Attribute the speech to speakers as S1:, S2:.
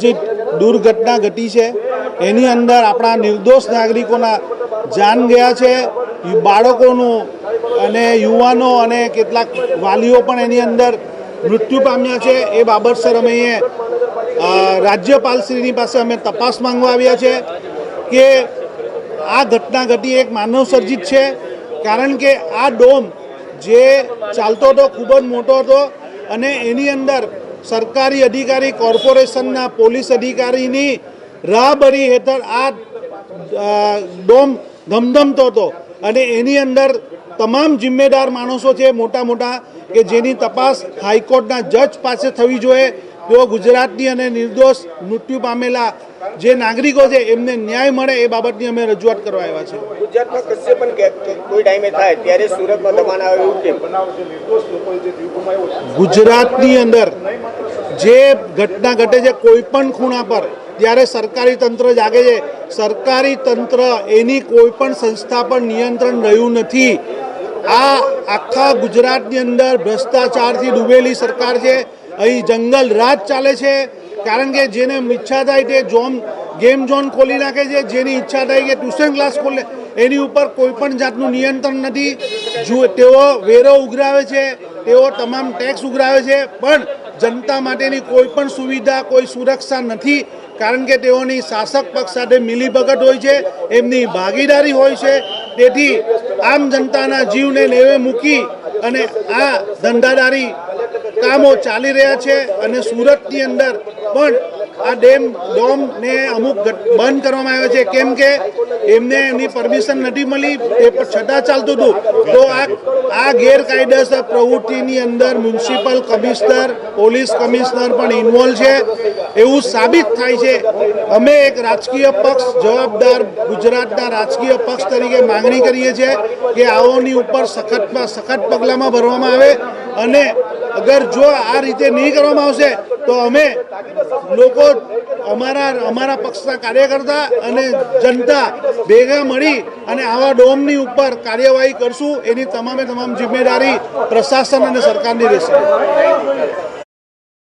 S1: જે દુર્ઘટના ઘટી છે એની અંદર આપણા નિર્દોષ નાગરિકોના જાન ગયા છે, બાળકોનું અને યુવાનો અને કેટલાક વાલીઓ પણ એની અંદર મૃત્યુ પામ્યા છે। એ બાબતસર અમે રાજ્યપાલશ્રીની પાસે અમે તપાસ માંગવા આવ્યા છે કે આ ઘટના ઘટી એક માનવ સર્જિત છે, કારણ કે આ ડોમ જે ચાલતો હતો ખૂબ જ મોટો હતો અને એની અંદર સરકારી અધિકારી, કોર્પોરેશનના પોલીસ અધિકારીની રાહબરી હેઠળ આ ડોમ ધમધમતો હતો અને એની અંદર તમામ જિમ્મેદાર માણસો છે મોટા મોટા કે જેની તપાસ હાઈકોર્ટના જજ પાસે થવી જોઈએ। તેઓ ગુજરાતની અને નિર્દોષ મૃત્યુ પામેલા જે નાગરિકો છે એમને ન્યાય મળે એ બાબતની અમે રજૂઆત કરવા આવ્યા છે।
S2: ગુજરાતમાં કશે પણ કોઈ ટાઈમે થાય ત્યારે સુરતમાં દબાણ આવે એવું કેમ?
S1: ગુજરાતની અંદર જે ઘટના ઘટે છે કોઈ પણ ખૂણા પર ત્યારે સરકારી તંત્ર જાગે છે। સરકારી તંત્ર એની કોઈ પણ સંસ્થા પર નિયંત્રણ રહ્યું નથી। આ આખા ગુજરાતની અંદર ભ્રષ્ટાચારથી ડૂબેલી સરકાર છે। અહીં જંગલ રાજ ચાલે છે, કારણ કે જેને ઈચ્છા થાય તે ગેમ ઝોન ખોલી નાખે છે, જેની ઈચ્છા થાય કે ટ્યુશન ક્લાસ ખોલે, એની ઉપર કોઈ પણ જાતનું નિયંત્રણ નથી। તેઓ વેરો ઉઘરાવે છે, તેઓ તમામ ટેક્સ ઉઘરાવે છે, પણ જનતા માટેની કોઈ પણ સુવિધા, કોઈ સુરક્ષા નથી, કારણ કે તેઓની શાસક પક્ષ સાથે મિલીભગત હોય છે, એમની ભાગીદારી હોય છે। તેથી આમ જનતાના જીવને નેવે મૂકી અને આ ધંધાદારી કામો ચાલી રહ્યા છે અને સુરતની અંદર પણ આ ડોમને અમુક બંધ કરવામાં આવ્યો છે, કેમ કે એમને એની પરમિશન નથી મળી, એ છતાં ચાલતું હતું। તો આ ગેરકાયદેસર પ્રવૃત્તિની અંદર મ્યુનિસિપલ કમિશનર, પોલીસ કમિશનર પણ ઇન્વોલ્વ છે એવું સાબિત થાય છે। અમે એક રાજકીય પક્ષ, જવાબદાર ગુજરાતના રાજકીય પક્ષ તરીકે માંગણી કરીએ છીએ કે આઓની ઉપર સખતમાં સખત પગલાંમાં ભરવામાં આવે અને અગર જો આ રીતે નહીં કરવામાં આવશે તો અમે લોકો અમારા પક્ષના કાર્યકર્તા અને જનતા ભેગા મળી અને આવા ડોમની ઉપર કાર્યવાહી કરશું। એની તમામ જિમ્મેદારી પ્રશાસન અને સરકારની રહેશે।